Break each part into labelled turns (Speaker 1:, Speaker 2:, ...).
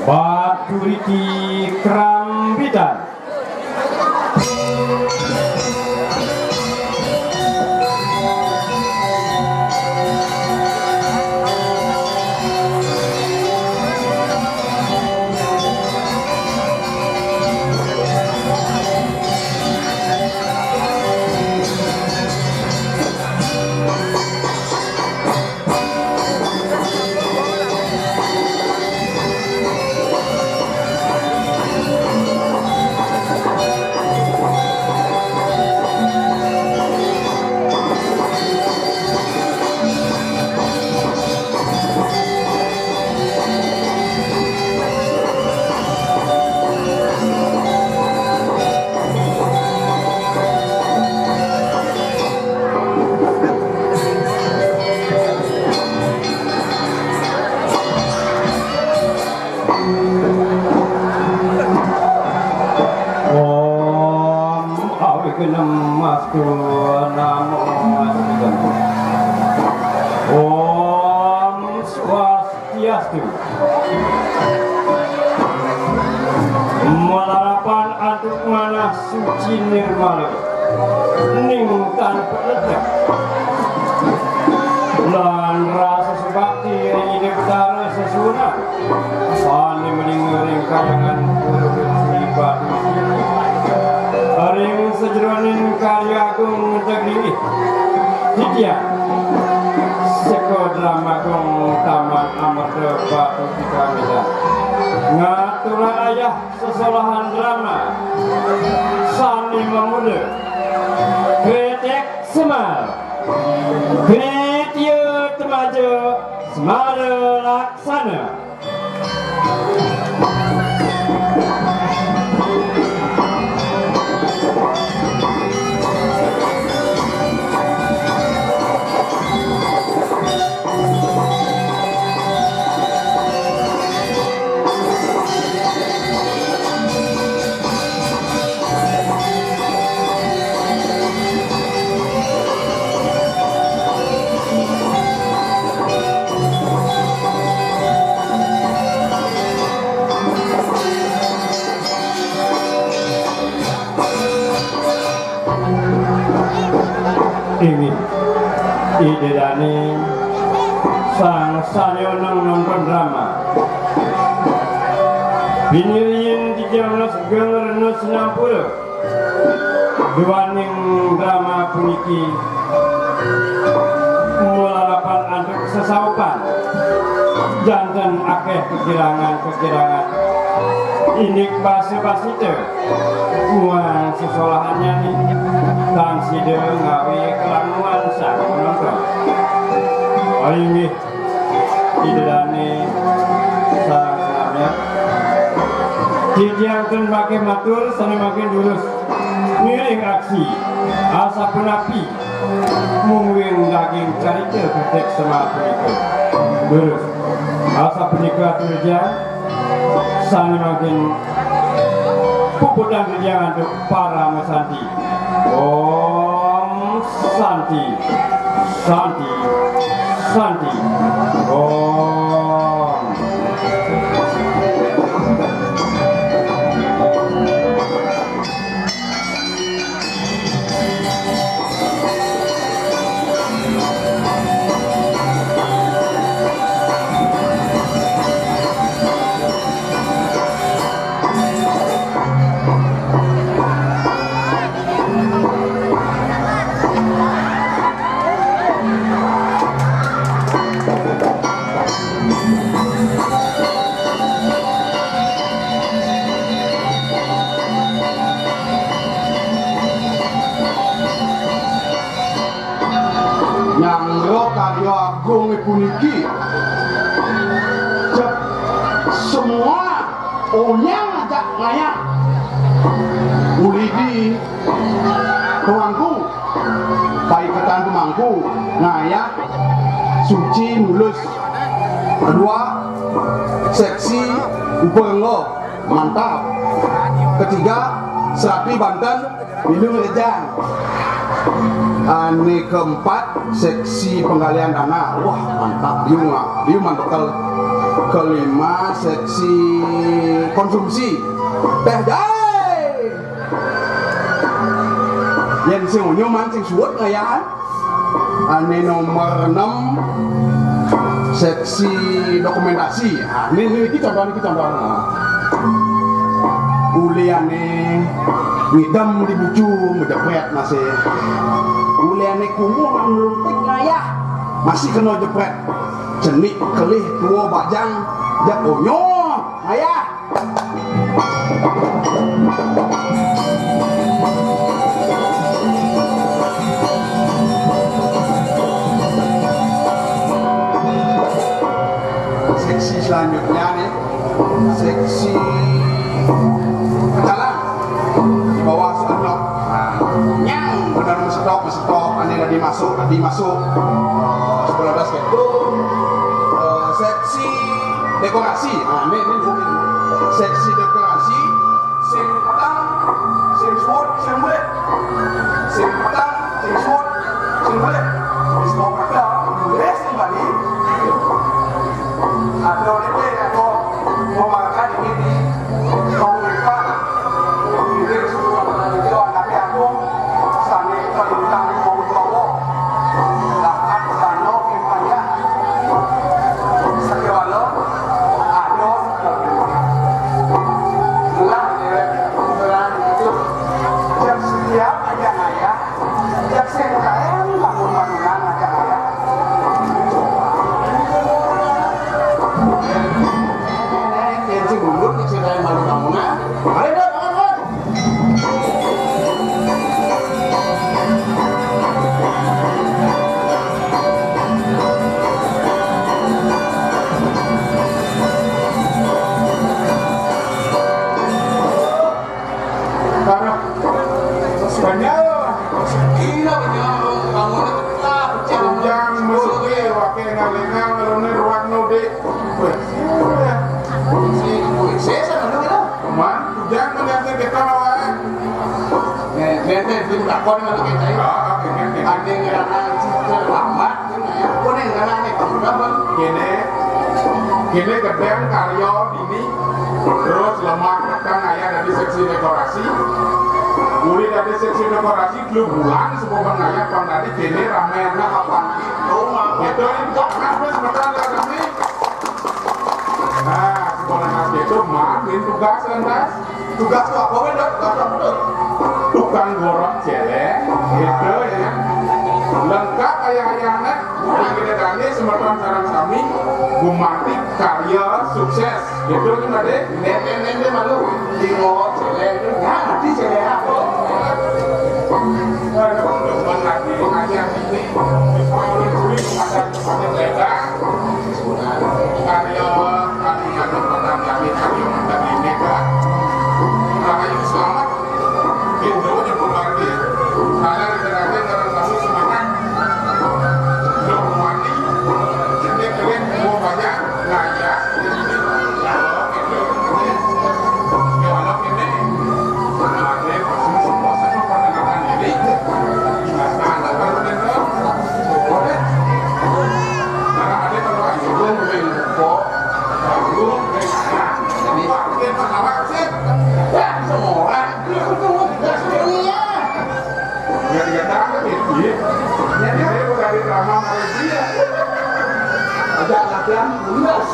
Speaker 1: Paturiti Krambitan. Om Swastiastu. Malarapan aduk manah suci nirmala ning tanpa ledak lan rasa sebakti ini betara sesunat sani meningering kayangan produksi batu haring sejeronin karya agung negeri Hidya Seko drama gong taman amarga batu tiga medan ngatura ayah sesolahan drama sani memuda kretek semal kretio temaja semara laksana. Ingin idedani sang sayonang nonton drama biniriin 13 Gengernes 60 duaning drama puniki mulalapan anduk sesaupan jantan akeh kekirangan inik basa-basi te muang sesolahannya nih dan side ngawi kelanguan sang penonton ini idedani sang namanya didiangkan pakai matur sani makin lurus miring aksi asa penapi mungwing daging carita ketek sematu itu lurus asa penikah kerja sani makin puputan kerja untuk para mesanti. Om Santi Santi Santi Om.
Speaker 2: Karya agung puniki semua onyang ajak ngayak ulidi pemangku paiketan pemangku ngayak suci mulus kedua seksi upenglo mantap ketiga Serapi Banten, Bilu Rejang. Ini keempat seksi penggalian dana. Wah mantap, Biu mantap. Kelima seksi konsumsi. Teh jai. Yang sing nyoman sing suwet ngayaan. Ini nomor 6 seksi dokumentasi. Nah, ini contoh. Uliane ngidam di bucu ngejepret masih. Uliane kumuh ngelumpik ngayah masih kena jepret. Cenik kelih tua bajang jak onyo ngayah. Seksi selanjutnya nih, seksi jalan di bawah sendok. Nyang benar mestok, aneh tadi masuk. 11 itu seksi dekorasi. Nah, ini seksi dekorasi, sing petang, sing suwut, sing belet. Sing petang, sing suwut, sing belet. Wis mau padha, les kembali. Ada ini atau mau makan ini mau lupa ini semua pada video tapi aku sana perintah mau bawa dapat dano kempanya sekiwalo ada bulan itu jam setiap aja ngaya jam sengkaen bangun-bangunan aja ngaya. Mundur ke cerita yang malu kamu nah. Ayo dong, kawan. Karena banyak gila kamu tetap jangan mesuki wakil ngalengang ngalune ruang node. Jangan melihatnya kita lawan. Nanti tim takon kalau kita ini. Ada yang terlambat, pun yang ngarane kamu Gini gedeng karyo dini, terus lemak kan ayah dari seksi dekorasi. Mulai dari seksi dekorasi klub bulan semua pengaya pang tadi gini ramenya kapan gitu ini kok ngapain sebentar kami. Nah, sekolah nasi itu makin tugas rendah. Tugas tuh apa beda? Tukang gorong celeng, gitu ya. Lengkap ayah-ayahnya, yang kita tanya semertan sarang sami, gumatik karya sukses. Gitu kan ada, nete malu, tinggal celeng, nggak ngerti celeng apa. Depan lagi, ayah ini, kulit ada lebar, karya pertama kami dari mereka. Rahayu selamat, itu yang berbagi. Saya diterangkan dalam kami semangat. Belum mati, jadi kalian mau banyak ngaya. Kalau ini, ada pasti semua sama pertengahan diri. Ada kalau dengar, boleh. Karena ada kalau ayo belum kok, belum dengar. Jadi wakil pertama sih. Ya, semua orang ya tahu gitu. Jadi aku dari drama Malaysia. Ada latihan lunas.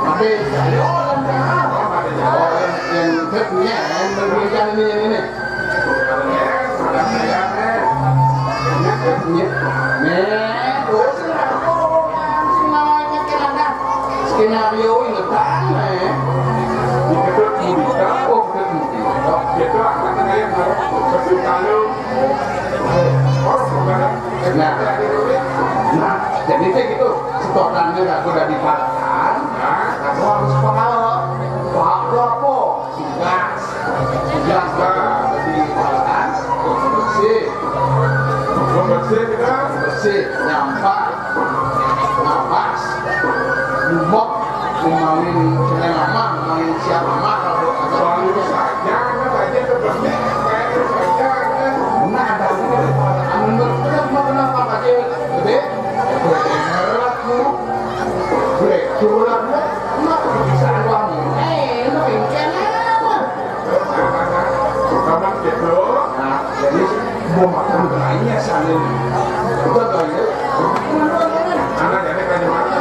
Speaker 2: Tapi dari orang yang punya yang berbeda ini. Skenario ini tanah ya. Itu akan yang harus bersekali. Nah, jadi kayak gitu. Setorannya aku udah dipakaikan. Aku harus paham. Paham apa? Tugas. Tugas dipakaikan. Bersih. Bersih kita. Bersih. Nyampak. Napas. Lumok. ngomongin cewek lama, ngomongin siap lama kalau
Speaker 3: Selalu saja, kan saja seperti kayak saja kan.
Speaker 2: nah ada menurut kita cuma kenapa pakai gede berakmu berakmu mak bisa uangmu lu ingin apa
Speaker 3: Kamu gitu.
Speaker 2: nah jadi mau makan lainnya salin itu kaya
Speaker 3: Anak jadi kayak mana?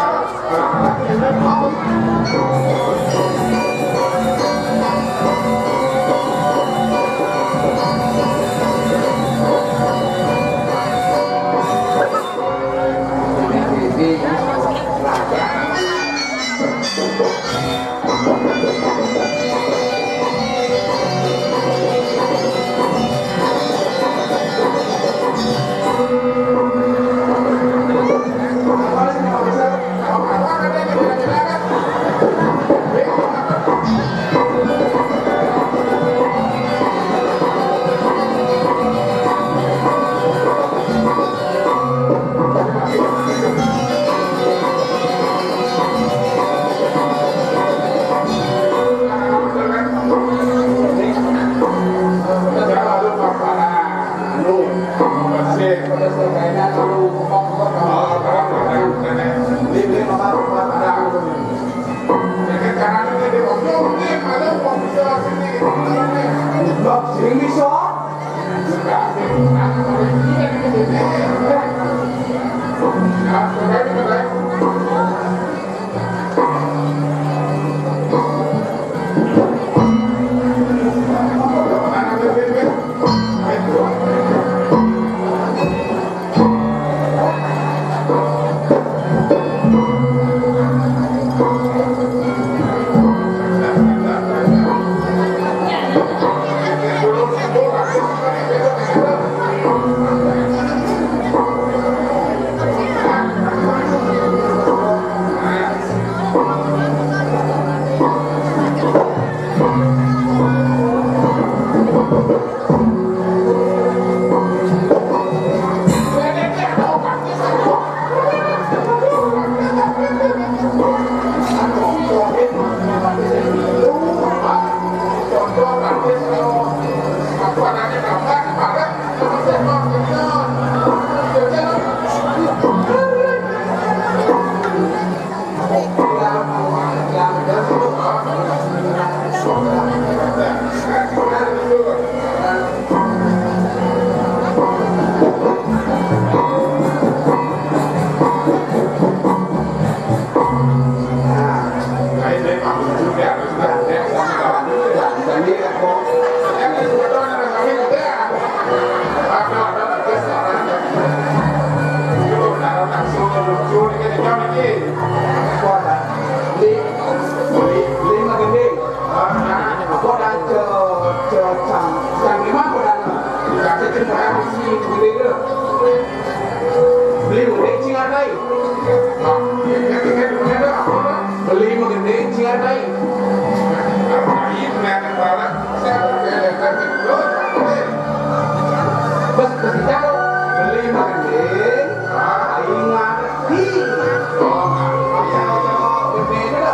Speaker 2: beli mengenai cianai bes beritahu beli mengenai ingat di berbeda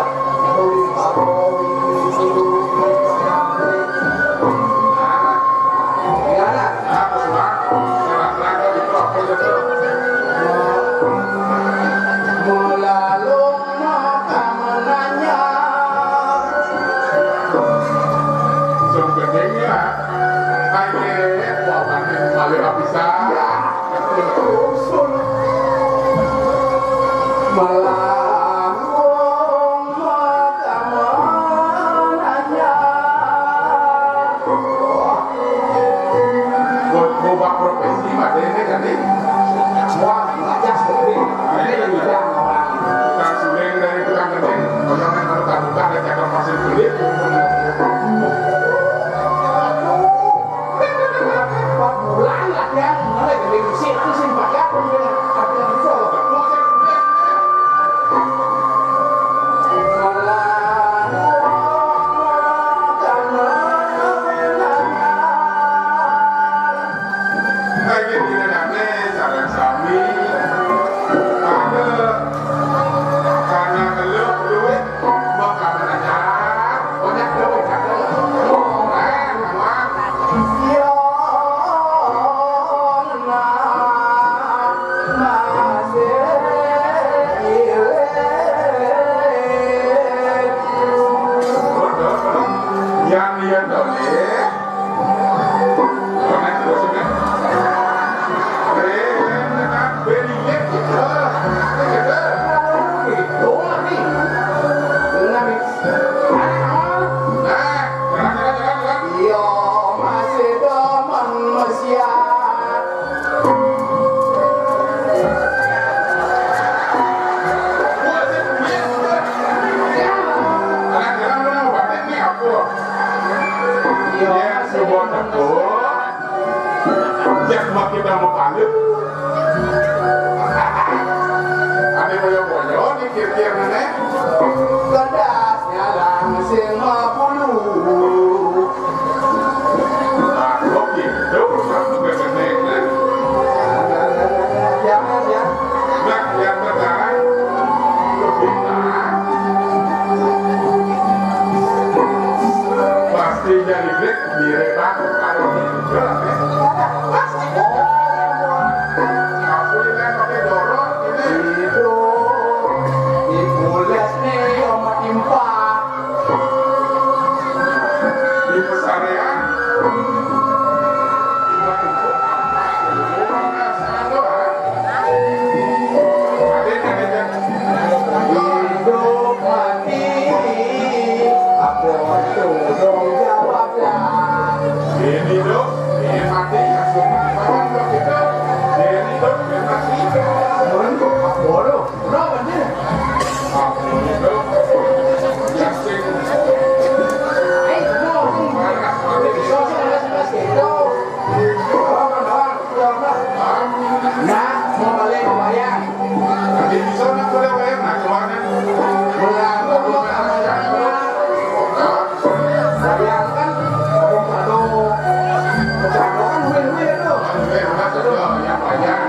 Speaker 3: boleh. Mana terus kan? Beri lek kita.
Speaker 2: Itu lagi. Benar nih.
Speaker 3: Nah, jalan.
Speaker 2: Yo masih demen Mesya.
Speaker 3: Ya, sebuah takut. Jangan kita mau panggil. Ada boyo-boyo nih kira-kira mana?
Speaker 2: Kedasnya langsung 50.
Speaker 3: Nah, kok gitu? Satu kebenek, nah.
Speaker 2: Jangan ya.
Speaker 3: Nah, yang tertarik, kita pasti jadi grek direbak kalau gitu lah, ya. Aku ini pakai dorong ini.
Speaker 2: Dipules nih sama timpa.
Speaker 3: Di pesarean
Speaker 2: Hidup mati. Aku dong jawabnya.
Speaker 3: ini dong, ini mati langsung kawan dong kita. Ini dong, ini mati.
Speaker 2: Bodoh. Kenapa nih?
Speaker 3: Aku ini dong, jasing.
Speaker 2: Ayo,
Speaker 3: Panas mati di
Speaker 2: nah, mau balik ke wayang.
Speaker 3: Nanti di sana tuh ada wayang, nah keluarnya.
Speaker 2: Mengaku sama wayang kan kado. Kado kan win-win tuh.
Speaker 3: Yang wayang,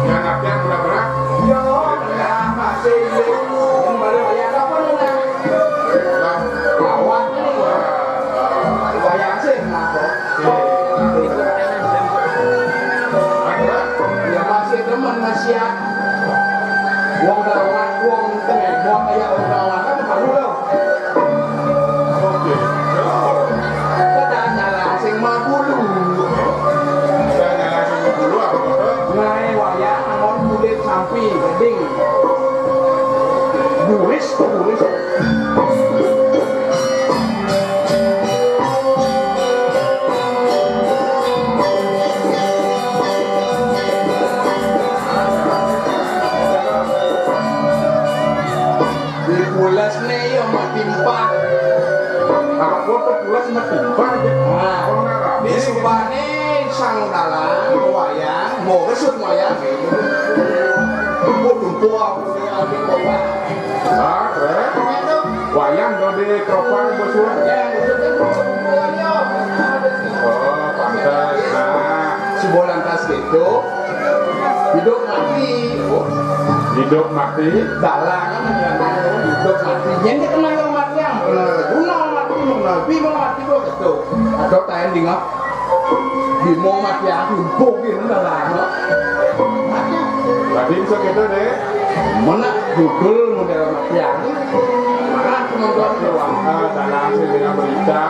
Speaker 3: yang latihan udah berat.
Speaker 2: Yo, ya masih yang balik wayang apa nih? Awak nih. Wayang sih, kenapa? Ya masih demen masih ya. Wong dawan, wong tengah, wong kayak wong dawan kan baru loh.
Speaker 3: Oke,
Speaker 2: Katanya langsing 50.
Speaker 3: saya langsung dulu apa betul?
Speaker 2: Ngai wayang anon kulit sampi geding. Buris. Dipules nih yo matimpa.
Speaker 3: Aku tuh pulas mati banyak.
Speaker 2: Nah, di subane sang dalang wayang, mau kesut wayang. Tumpu aku di bawah.
Speaker 3: Ah, keren. Wayang dode tropang bosuan. Oh, pantas. Nah,
Speaker 2: Si bolan tas gitu hidup mati.
Speaker 3: hidup mati.
Speaker 2: Dalang kan menjalani hidup mati. Yang dia kenal yang mati yang guna mati mengabi mati kok gitu. Ada tayan dingap. Di mau mati aku bogin dalang. Mati.
Speaker 3: Tadi bisa gitu deh.
Speaker 2: Mana Google model mati yang mana penonton doang.
Speaker 3: Dalam dengan berita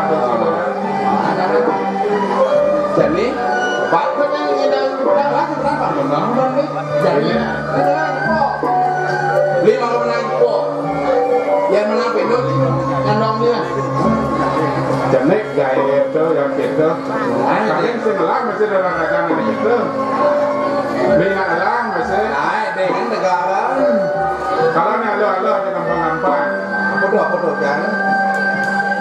Speaker 2: Jadi Pak yang ngedang lagi berapa? Bulan nih. Jadi menang kok. 5 menang kok. Yang menang pedo ngandongnya.
Speaker 3: jenik gaya itu yang gitu. Kalian sih ngelang masih dalam dagangan itu. Minyak elang masih.
Speaker 2: Nah, dengan negara.
Speaker 3: Kalau nih halo di kampung-kampung.
Speaker 2: Apa kan?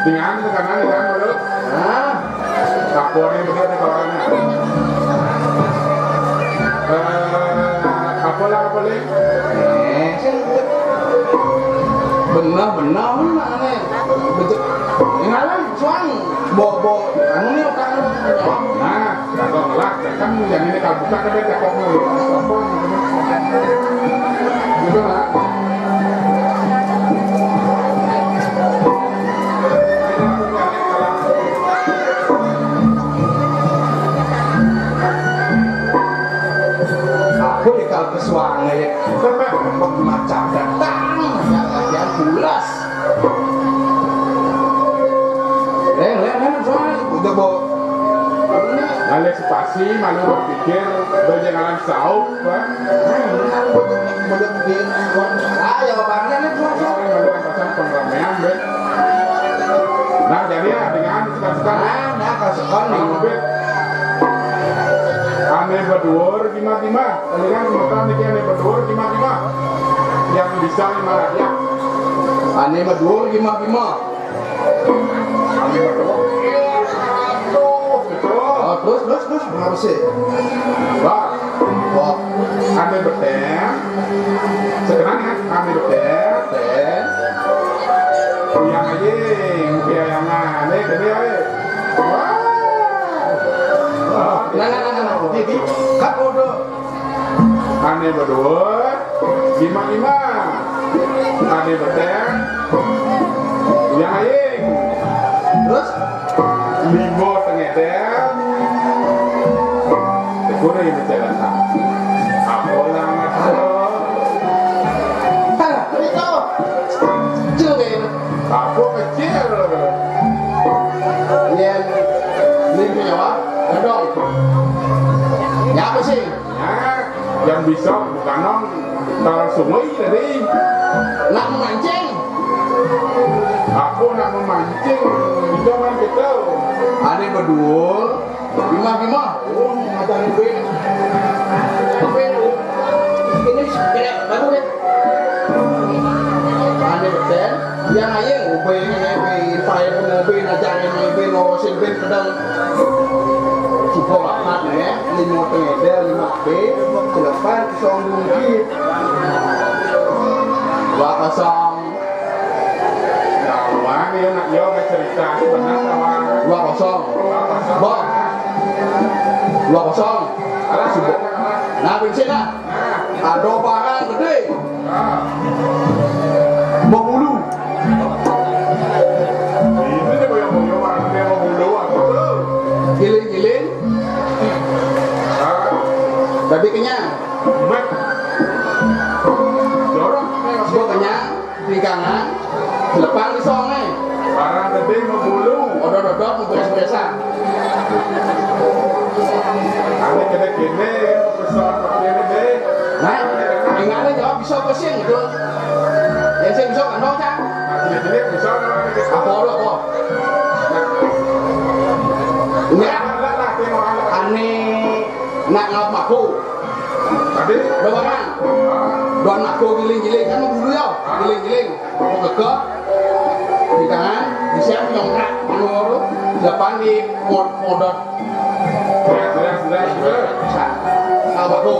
Speaker 3: Dengan tekanan dengan dulu.
Speaker 2: Nah,
Speaker 3: Kapornya begitu kawannya. Apa lah apa lagi?
Speaker 2: benar mana nih? Betul. Ngalah suang bobo. Anu nih kan.
Speaker 3: Nah, kalau ngelak, kan yang ini kalau buka kan dia cekok nih. Gitu lah.
Speaker 2: Aku di kalau kesuang ya, macam datang, yang bulas. Leng,
Speaker 3: kasih malu berpikir berjalan saup kan
Speaker 2: Menurut ya bapaknya nih
Speaker 3: malu pasang pengramean bet nah jadi ya dengan sekarang
Speaker 2: nah kalau sekarang
Speaker 3: bet aneh berdua gimana dengan sementara nih aneh berdua gimana yang bisa 5 rakyat
Speaker 2: aneh berdua gimana
Speaker 3: aneh berdua
Speaker 2: terus berapa sih?
Speaker 3: Wah, aneh berteh sekarang kan aneh berteh yang aja yang aneh tadi aja wah
Speaker 2: nah jadi kat udah
Speaker 3: aneh berdua lima aneh berteh yang aja
Speaker 2: terus
Speaker 3: limo tengah teh kurang berjalan aku langat
Speaker 2: itu kecil deh
Speaker 3: aku kecil
Speaker 2: yang ini punya apa? Gedong ya apa sih?
Speaker 3: ya yang bisa bukan nong taruh sungai tadi
Speaker 2: nak memancing
Speaker 3: aku nak memancing bisa main kita
Speaker 2: ada berdua bima oh macam ini baru deh ada betul yang aja ube pai ube ajar ube no simpen pedang cukup lapat ya 5 pengedel 5 b selepas kosong mungkin dua kosong
Speaker 3: wah ini nak yo cerita sebenarnya sama
Speaker 2: 2-0 bom 2-0
Speaker 3: ada
Speaker 2: sibuk nah bensin lah ada barang gede berbulu
Speaker 3: ini dia boyong orang dia mau bulu aku tuh
Speaker 2: giling tapi kenyang
Speaker 3: bet jorok
Speaker 2: gue kenyang pinggangan selepang di songai
Speaker 3: barang gede mau bulu
Speaker 2: odot-odot mau beres-beresan
Speaker 3: aneh kene besar kene deh
Speaker 2: nah ingatnya jawab bisa pesing gitu yang saya bisa kan dong cang
Speaker 3: jadi bisa
Speaker 2: apa udah kok ini aneh nak ngap maku
Speaker 3: tadi
Speaker 2: udah bang don maku giling kan mau dulu ya giling mau kekeh di tangan di siap nyongkrak menurut depan di modot
Speaker 3: sudah
Speaker 2: ngap maku